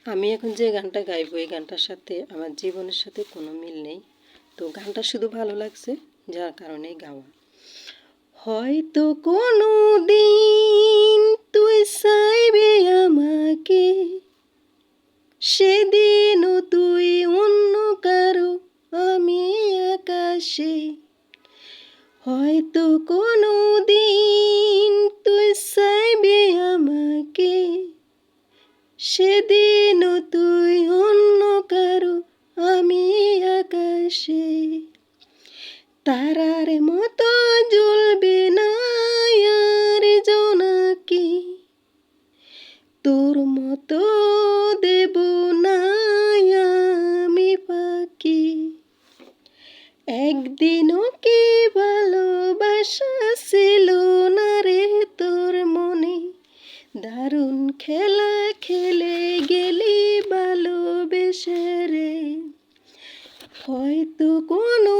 আমি এখন যে গানটা গাইবো এই গানটার সাথে আমার জীবনের সাথে কোনো মিল নেই, তো গানটা শুধু ভালো লাগছে যার কারণে গাওয়া। হয়তো কোনো দিন তুই চাইবি আমাকে, সেদিনও তুই অন্য কারো আমি আকাশে। হয়তো কোনো দিন তুই চাইবি আমাকে, সেদিনও তুই অন্য কারো আমি আকাশে। তারার মতো জ্বলবে না আর জোনাকি, তোর মতো দেব না আমি ফাঁকি। একদিনও কি ভালোবাসা ছিল না রে তোর মনে, দারুণ খেলা খেলে গেলি ভালোবেসে রে। হয়তো কোনো